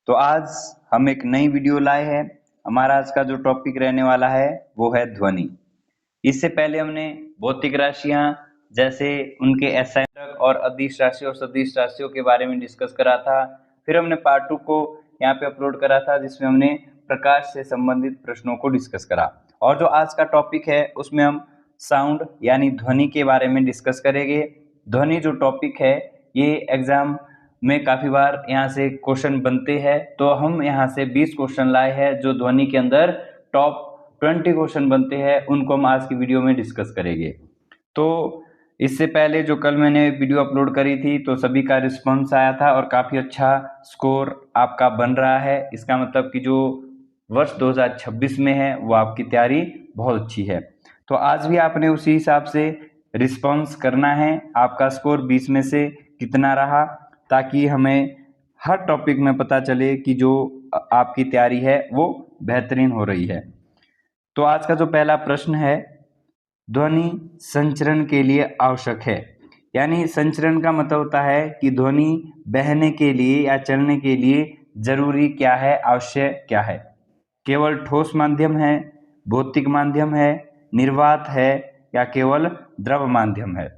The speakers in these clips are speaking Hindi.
तो आज हम एक नई वीडियो लाए हैं। हमारा आज का जो टॉपिक रहने वाला है वो है ध्वनि। इससे पहले हमने भौतिक राशियां जैसे उनके एसआई और अदिश राशि और सदिश राशियों के बारे में डिस्कस करा था। फिर हमने पार्ट 2 को यहाँ पे अपलोड करा था जिसमें हमने प्रकाश से संबंधित प्रश्नों को डिस्कस करा। और जो आज का टॉपिक है उसमें हम साउंड यानी ध्वनि के बारे में डिस्कस करेंगे। ध्वनि जो टॉपिक है ये एग्जाम में काफी बार यहाँ से क्वेश्चन बनते हैं, तो हम यहाँ से 20 क्वेश्चन लाए हैं जो ध्वनि के अंदर टॉप 20 क्वेश्चन बनते हैं, उनको हम आज की वीडियो में डिस्कस करेंगे। तो इससे पहले जो कल मैंने वीडियो अपलोड करी थी तो सभी का रिस्पॉन्स आया था और काफ़ी अच्छा स्कोर आपका बन रहा है। इसका मतलब कि जो वर्ष 2026 में है वो आपकी तैयारी बहुत अच्छी है। तो आज भी आपने उसी हिसाब से रिस्पॉन्स करना है। आपका स्कोर 20 में से कितना रहा, ताकि हमें हर टॉपिक में पता चले कि जो आपकी तैयारी है वो बेहतरीन हो रही है। तो आज का जो पहला प्रश्न है, ध्वनि संचरण के लिए आवश्यक है। यानी संचरण का मतलब होता है कि ध्वनि बहने के लिए या चलने के लिए जरूरी क्या है, आवश्यक क्या है। केवल ठोस माध्यम है, भौतिक माध्यम है, निर्वात है या केवल द्रव माध्यम है।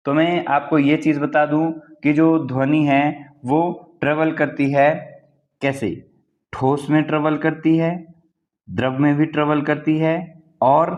तो मैं आपको ये चीज बता दूं कि जो ध्वनि है वो ट्रेवल करती है कैसे। ठोस में ट्रेवल करती है, द्रव में भी ट्रेवल करती है और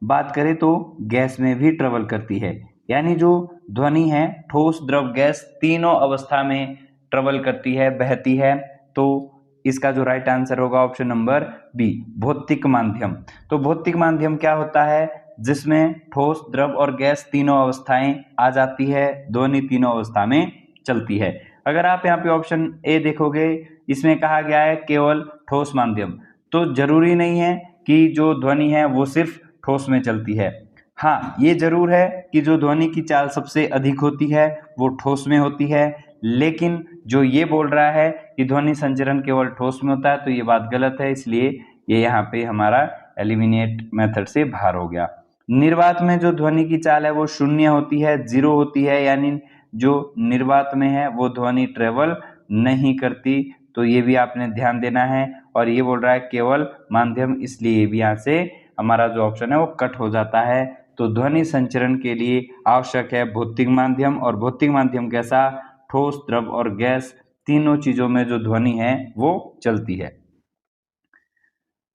बात करें तो गैस में भी ट्रेवल करती है। यानी जो ध्वनि है ठोस द्रव गैस तीनों अवस्था में ट्रेवल करती है, बहती है। तो इसका जो राइट आंसर होगा ऑप्शन नंबर बी, भौतिक माध्यम। तो भौतिक माध्यम क्या होता है, जिसमें ठोस द्रव और गैस तीनों अवस्थाएं आ जाती है, ध्वनि तीनों अवस्था में चलती है। अगर आप यहाँ पे ऑप्शन ए देखोगे, इसमें कहा गया है केवल ठोस माध्यम, तो जरूरी नहीं है कि जो ध्वनि है वो सिर्फ ठोस में चलती है। हाँ, ये जरूर है कि जो ध्वनि की चाल सबसे अधिक होती है वो ठोस में होती है, लेकिन जो ये बोल रहा है कि ध्वनि संचरण केवल ठोस में होता है तो ये बात गलत है, इसलिए ये यहाँ पे हमारा एलिमिनेट मेथड से बाहर हो गया। निर्वात में जो ध्वनि की चाल है वो शून्य होती है, जीरो होती है, यानी जो निर्वात में है वो ध्वनि ट्रेवल नहीं करती। तो ये भी आपने ध्यान देना है। और ये बोल रहा है केवल माध्यम, इसलिए ये भी यहाँ से हमारा जो ऑप्शन है वो कट हो जाता है। तो ध्वनि संचरण के लिए आवश्यक है भौतिक माध्यम। और भौतिक माध्यम कैसा, ठोस द्रव और गैस तीनों चीजों में जो ध्वनि है वो चलती है।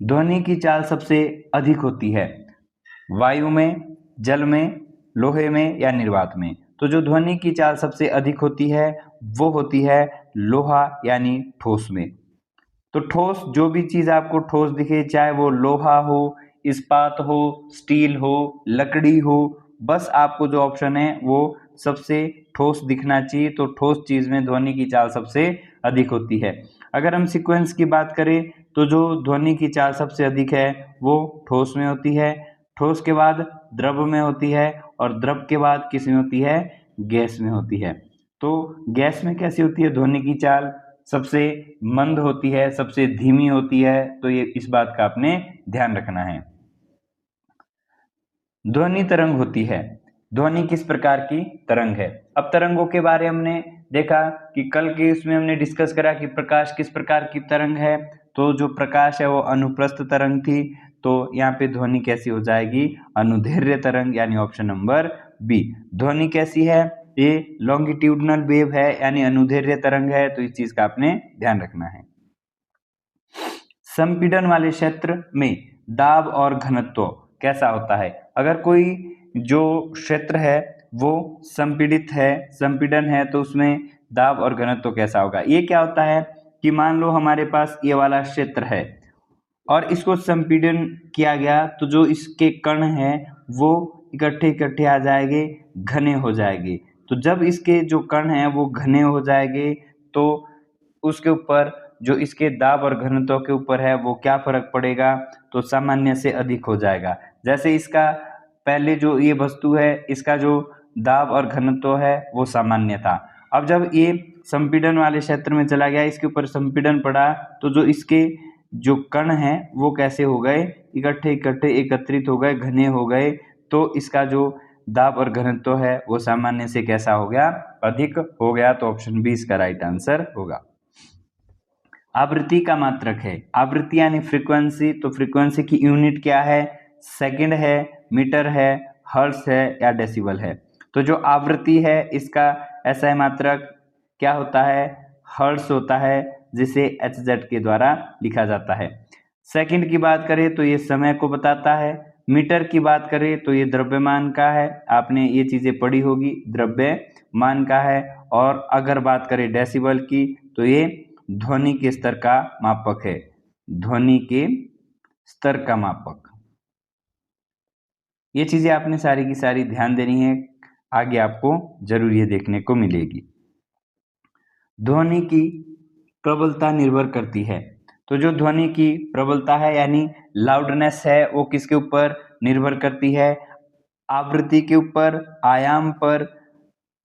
ध्वनि की चाल सबसे अधिक होती है वायु में, जल में, लोहे में या निर्वात में। तो जो ध्वनि की चाल सबसे अधिक होती है वो होती है लोहा यानी ठोस में। तो ठोस जो भी चीज आपको ठोस दिखे, चाहे वो लोहा हो, इस्पात हो, स्टील हो, लकड़ी हो, बस आपको जो ऑप्शन है वो सबसे ठोस दिखना चाहिए। तो ठोस चीज में ध्वनि की चाल सबसे अधिक होती है। अगर हम सीक्वेंस की बात करें तो जो ध्वनि की चाल सबसे अधिक है वो ठोस में होती है, ठोस के बाद द्रव में होती है और द्रव के बाद किस में होती है, गैस में होती है। तो गैस में कैसी होती है ध्वनि की चाल, सबसे मंद होती है, सबसे धीमी होती है। तो ये इस बात का आपने ध्यान रखना है। ध्वनि तरंग होती है। ध्वनि किस प्रकार की तरंग है। अब तरंगों के बारे हमने देखा कि कल के इसमें हमने डिस्कस करा कि प्रकाश किस प्रकार की तरंग है। तो जो प्रकाश है वो अनुप्रस्थ तरंग थी, तो यहाँ पे ध्वनि कैसी हो जाएगी, अनुदैर्घ्य तरंग, यानी ऑप्शन नंबर बी। ध्वनि कैसी है, ये लॉन्गिट्यूडनल वेव है यानी अनुदैर्घ्य तरंग है। तो इस चीज का आपने ध्यान रखना है। संपीड़न वाले क्षेत्र में दाब और घनत्व कैसा होता है। अगर कोई जो क्षेत्र है वो संपीड़ित है, संपीड़न है, तो उसमें दाब और घनत्व कैसा होगा। ये क्या होता है कि मान लो हमारे पास ये वाला क्षेत्र है और इसको संपीड़न किया गया, तो जो इसके कण हैं वो इकट्ठे इकट्ठे आ जाएंगे, घने हो जाएंगे। तो जब इसके जो कण हैं वो घने हो जाएंगे तो उसके ऊपर जो इसके दाब और घनत्व के ऊपर है वो क्या फर्क पड़ेगा, तो सामान्य से अधिक हो जाएगा। जैसे इसका पहले जो ये वस्तु है इसका जो दाब और घनत्व है वो सामान्य था, अब जब ये संपीड़न वाले क्षेत्र में चला गया, इसके ऊपर संपीड़न पड़ा, तो जो इसके जो कण हैं वो कैसे हो गए, इकट्ठे इकट्ठे एकत्रित हो गए, घने हो गए। तो इसका जो दाब और घनत्व है वो सामान्य से कैसा हो गया, अधिक हो गया। तो ऑप्शन बी इसका राइट आंसर होगा। आवृत्ति का मात्रक है। आवृत्ति यानी फ्रीक्वेंसी, तो फ्रीक्वेंसी की यूनिट क्या है? सेकंड है, मीटर है, हर्ट्ज है या डेसिबल है। तो जो आवृत्ति है इसका SI मात्रक क्या होता है? हर्ट्ज होता है, जिसे HZ के द्वारा लिखा जाता है। सेकंड की बात करें तो ये समय को बताता है। मीटर की बात करें तो ये द्रव्यमान का है, आपने ये चीजें पढ़ी होगी, द्रव्यमान का है। और अगर बात करें डेसिबल की तो ये ध्वनि के स्तर का मापक है, ध्वनि के स्तर का मापक। ये चीजें आपने सारी की सारी ध्यान देनी है, आगे आपको जरूर ये देखने को मिलेगी। ध्वनि की प्रबलता निर्भर करती है, तो जो ध्वनि की प्रबलता है यानी लाउडनेस है वो किसके ऊपर निर्भर करती है? आवृत्ति के ऊपर, आयाम पर,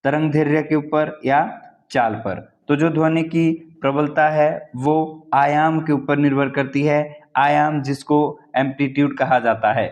तरंगदैर्घ्य के ऊपर या चाल पर। तो जो ध्वनि की प्रबलता है वो आयाम के ऊपर निर्भर करती है, आयाम जिसको एम्पलीट्यूड कहा जाता है।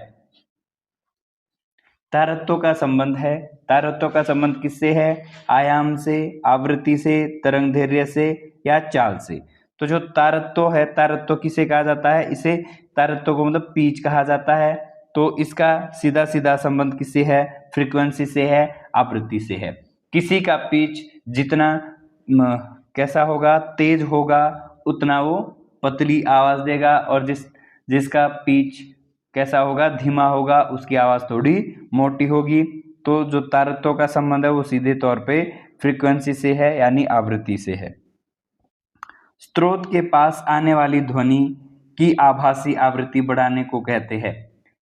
तारत्व का संबंध है, तारत्व का संबंध किससे है? आयाम से, आवृत्ति से, तरंगदैर्घ्य से या चाल से। तो जो तारत्व है, तारत्व किसे कहा जाता है? इसे तारत्व को मतलब पिच कहा जाता है। तो इसका सीधा सीधा संबंध किससे है? फ्रीक्वेंसी से है, आवृत्ति से है। किसी का पिच जितना कैसा होगा, तेज होगा, उतना वो पतली आवाज देगा, और जिसका पिच कैसा होगा, धीमा होगा, उसकी आवाज थोड़ी मोटी होगी। तो जो तारत्व का संबंध है वो सीधे तौर पे फ्रीक्वेंसी से है यानी आवृत्ति से है। स्रोत के पास आने वाली ध्वनि की आभासी आवृत्ति बढ़ाने को कहते हैं।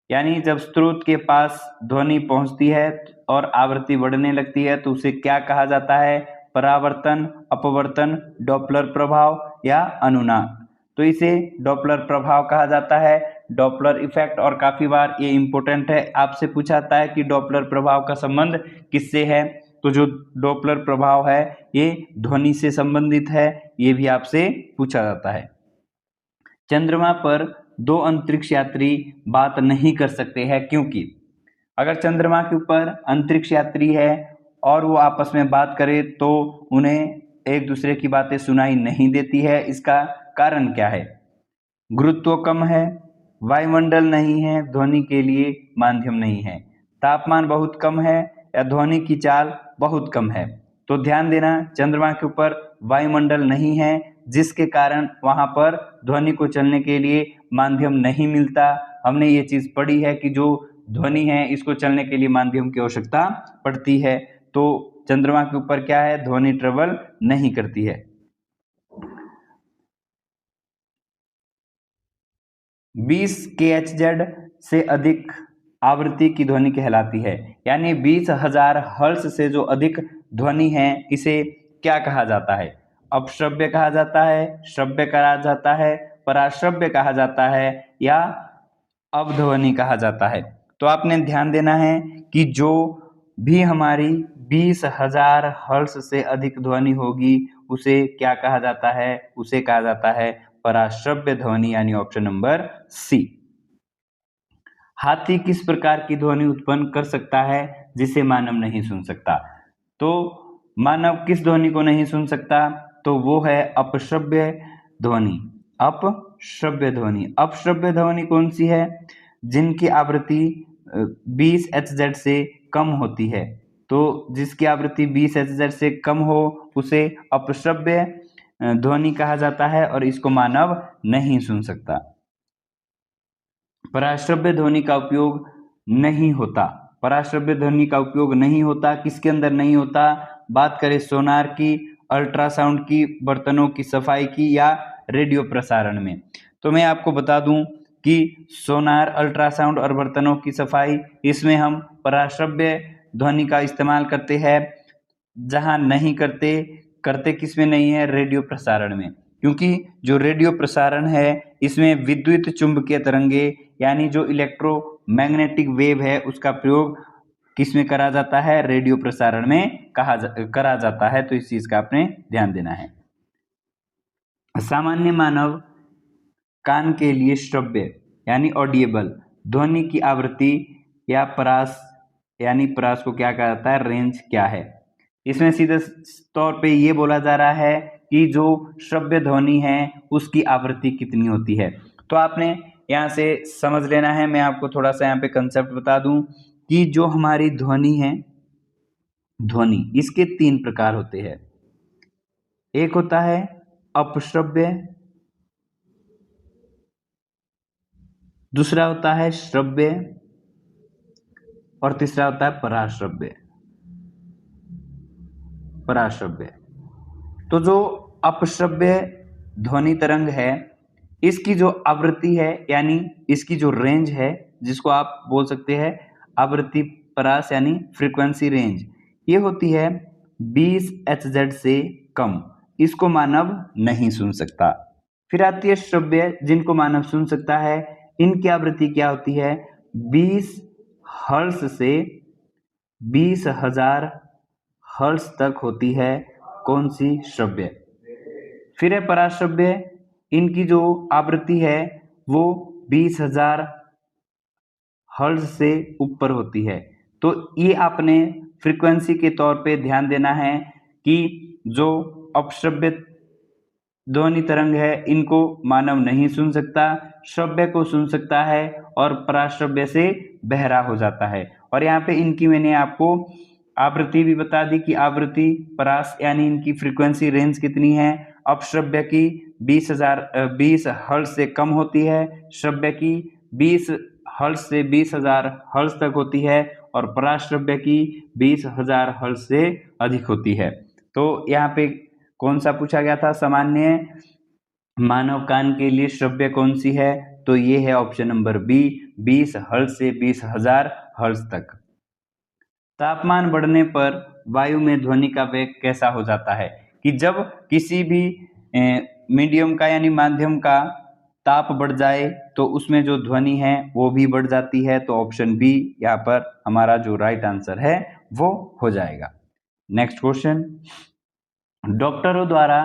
यानी जब स्रोत के पास ध्वनि पहुंचती है और आवृत्ति बढ़ने लगती है तो उसे क्या कहा जाता है? परावर्तन, अपवर्तन, डॉपलर प्रभाव या अनुनाद। तो इसे डॉपलर प्रभाव कहा जाता है, डॉपलर इफेक्ट। और काफी बार ये इंपॉर्टेंट है, आपसे पूछा जाता है कि डॉपलर प्रभाव का संबंध किससे है? तो जो डॉपलर प्रभाव है ये ध्वनि से संबंधित है, ये भी आपसे पूछा जाता है। चंद्रमा पर दो अंतरिक्ष यात्री बात नहीं कर सकते हैं, क्योंकि अगर चंद्रमा के ऊपर अंतरिक्ष यात्री है और वो आपस में बात करें तो उन्हें एक दूसरे की बातें सुनाई नहीं देती है। इसका कारण क्या है? गुरुत्व कम है, वायुमंडल नहीं है, ध्वनि के लिए माध्यम नहीं है, तापमान बहुत कम है या ध्वनि की चाल बहुत कम है। तो ध्यान देना, चंद्रमा के ऊपर वायुमंडल नहीं है, जिसके कारण वहां पर ध्वनि को चलने के लिए माध्यम नहीं मिलता। हमने ये चीज पढ़ी है कि जो ध्वनि है इसको चलने के लिए माध्यम की आवश्यकता पड़ती है। तो चंद्रमा के ऊपर क्या है? ध्वनि ट्रेवल नहीं करती है। 20 kHz से अधिक आवृत्ति की ध्वनि कहलाती है। यानी 20,000 हर्ट्ज से जो अधिक ध्वनि है इसे क्या कहा जाता है? अपश्रव्य कहा जाता है, श्रव्य कहा जाता है, पराश्रव्य कहा जाता है या अवध्वनि कहा जाता है। तो आपने ध्यान देना है कि जो भी हमारी 20,000 हर्ट्ज से अधिक ध्वनि होगी उसे क्या कहा जाता है? उसे कहा जाता है पराश्रव्य ध्वनि, यानी ऑप्शन नंबर सी। हाथी किस प्रकार की ध्वनि उत्पन्न कर सकता है जिसे मानव नहीं सुन सकता? तो मानव किस ध्वनि को नहीं सुन सकता? तो वो है अपश्रव्य ध्वनि। अपश्रव्य ध्वनि, अपश्रव्य ध्वनि कौन सी है? जिनकी आवृत्ति 20 Hz से कम होती है। तो जिसकी आवृत्ति 20 Hz से कम हो उसे अपश्रव्य ध्वनि कहा जाता है और इसको मानव नहीं सुन सकता। पराश्रव्य ध्वनि का उपयोग नहीं होता, पराश्रव्य ध्वनि का उपयोग नहीं होता। किसके अंदर नहीं होता? बात करें सोनार की, अल्ट्रासाउंड की, बर्तनों की सफाई की या रेडियो प्रसारण में। तो मैं आपको बता दूं कि सोनार, अल्ट्रासाउंड और बर्तनों की सफाई, इसमें हम पराश्रव्य ध्वनि का इस्तेमाल करते हैं। जहां नहीं करते किसमें नहीं है? रेडियो प्रसारण में। क्योंकि जो रेडियो प्रसारण है इसमें विद्युत चुंबकीय तरंगे यानी जो इलेक्ट्रोमैग्नेटिक वेव है उसका प्रयोग किसमें करा जाता है? रेडियो प्रसारण में करा जाता है। तो इस चीज का आपने ध्यान देना है। सामान्य मानव कान के लिए श्रव्य यानी ऑडिएबल ध्वनि की आवृत्ति या परास, यानी परास को क्या कहा जाता है? रेंज क्या है? इसमें सीधे तौर पे ये बोला जा रहा है कि जो श्रव्य ध्वनि है उसकी आवृत्ति कितनी होती है। तो आपने यहाँ से समझ लेना है। मैं आपको थोड़ा सा यहाँ पे कंसेप्ट बता दूं कि जो हमारी ध्वनि है, ध्वनि इसके 3 प्रकार होते हैं। एक होता है अपश्रव्य, दूसरा होता है श्रव्य और तीसरा होता है पराश्रव्य। पराश्रव्य। तो जो अपश्रव्य ध्वनि तरंग है इसकी जो आवृत्ति है यानी इसकी जो रेंज है, जिसको आप बोल सकते हैं आवृत्ति परास यानी फ्रीक्वेंसी रेंज, ये होती है 20 Hz से कम। इसको मानव नहीं सुन सकता। फिर आती है श्रव्य, जिनको मानव सुन सकता है। इनकी आवृत्ति क्या होती है? 20 हर्ट्ज से 20,000 हर्ट्ज तक होती है। कौन सी? श्रव्य। फिर है पराश्रव्य, इनकी जो आवृत्ति है वो 20,000 हर्ट्ज से ऊपर होती है। तो ये आपने फ्रीक्वेंसी के तौर पे ध्यान देना है कि जो अपश्रव्य ध्वनि तरंग है इनको मानव नहीं सुन सकता, श्रव्य को सुन सकता है और पराश्रव्य से बहरा हो जाता है। और यहाँ पे इनकी मैंने आपको आवृत्ति भी बता दी कि आवृत्ति परास यानी इनकी फ्रीक्वेंसी रेंज कितनी है। अपश्रव्य की 20 हर्ट्ज से कम होती है, श्रव्य की 20 हर्ट्ज से 20,000 हर्ट्ज तक होती है और पराश्रव्य की 20,000 हर्ट्ज से अधिक होती है। तो यहाँ पे कौन सा पूछा गया था? सामान्य मानव कान के लिए श्रव्य कौन सी है? तो ये है ऑप्शन नंबर बी, 20 हर्ट्ज से 20,000 हर्ट्ज तक। तापमान बढ़ने पर वायु में ध्वनि का वेग कैसा हो जाता है? कि जब किसी भी मीडियम का यानी माध्यम का ताप बढ़ जाए तो उसमें जो ध्वनि है वो भी बढ़ जाती है। तो ऑप्शन बी यहाँ पर हमारा जो राइट आंसर है वो हो जाएगा। नेक्स्ट क्वेश्चन, डॉक्टरों द्वारा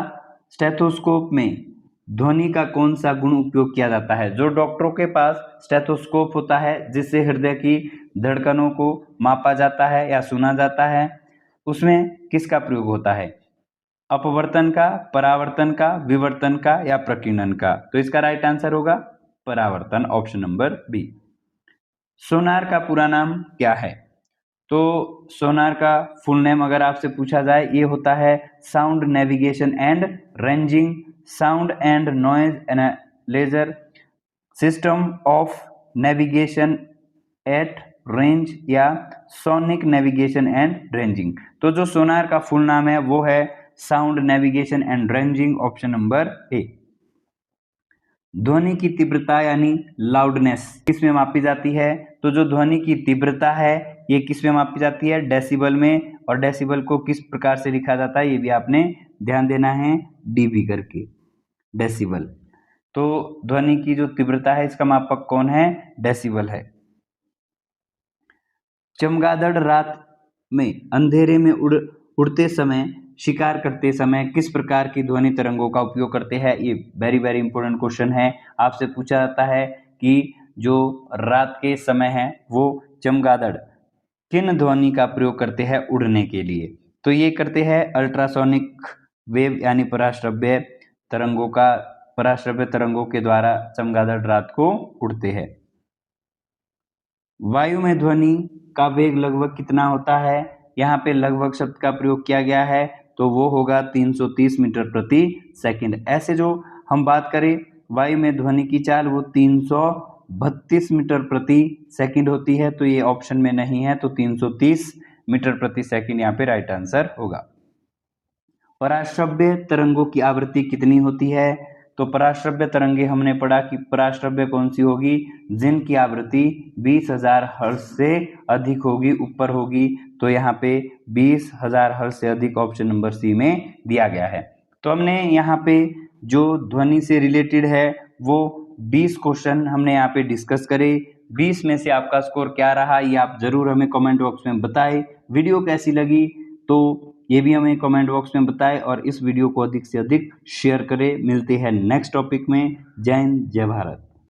स्टेथोस्कोप में ध्वनि का कौन सा गुण उपयोग किया जाता है? जो डॉक्टरों के पास स्टेथोस्कोप होता है जिससे हृदय की धड़कनों को मापा जाता है या सुना जाता है, उसमें किसका प्रयोग होता है? अपवर्तन का, परावर्तन का, विवर्तन का या प्रकीर्णन का? तो इसका राइट आंसर होगा परावर्तन, ऑप्शन नंबर बी। सोनार का पूरा नाम क्या है? तो सोनार का फुल नेम अगर आपसे पूछा जाए ये होता है sound navigation and ranging sound and noise analyser system of navigation at range या सोनिक नेविगेशन एंड रेंजिंग। तो जो सोनार का फुल नाम है वो है sound navigation and ranging, option number A. ध्वनि की तीव्रता यानी लाउडनेस किस में मापी जाती है? तो जो ध्वनि की तीव्रता है ये किस में मापी जाती है? डेसिबल में। और डेसिबल को किस प्रकार से लिखा जाता है ये भी आपने ध्यान देना है, डीबी करके, डेसिबल। तो ध्वनि की जो तीव्रता है इसका मापक कौन है? डेसिबल है। चमगादड़ रात में अंधेरे में उड़ते समय, शिकार करते समय किस प्रकार की ध्वनि तरंगों का उपयोग करते हैं? ये वेरी वेरी इंपॉर्टेंट क्वेश्चन है। आपसे पूछा जाता है कि जो रात के समय है वो चमगादड़ किन ध्वनि का प्रयोग करते हैं उड़ने के लिए? तो ये करते हैं अल्ट्रासोनिक वेव यानी पराश्रव्य तरंगों का, पराश्रव्य तरंगों के द्वारा चमगादड़ रात को उड़ते हैं। वायु में ध्वनि का वेग लगभग कितना होता है? यहाँ पे लगभग शब्द का प्रयोग किया गया है तो वो होगा 330 मीटर प्रति सेकंड। ऐसे जो हम बात करें वायु में ध्वनि की चाल वो 332 मीटर प्रति सेकंड होती है। तो ये ऑप्शन में नहीं है, तो 330 मीटर प्रति सेकंड यहाँ पे राइट आंसर होगा। पराश्रव्य तरंगों की आवृत्ति कितनी होती है? तो पराश्रव्य तरंगे हमने पढ़ा कि पराश्रव्य कौन सी होगी? जिनकी आवृत्ति 20,000 हर्ट्ज से अधिक होगी, ऊपर होगी। तो यहाँ पे 20,000 हर्ट्ज से अधिक ऑप्शन नंबर सी में दिया गया है। तो हमने यहाँ पे जो ध्वनि से रिलेटेड है वो 20 क्वेश्चन हमने यहाँ पे डिस्कस करे। 20 में से आपका स्कोर क्या रहा ये आप जरूर हमें कमेंट बॉक्स में बताएं। वीडियो कैसी लगी तो ये भी हमें कमेंट बॉक्स में बताएं और इस वीडियो को अधिक से अधिक शेयर करें। मिलते हैं नेक्स्ट टॉपिक में। जय हिंद, जय भारत।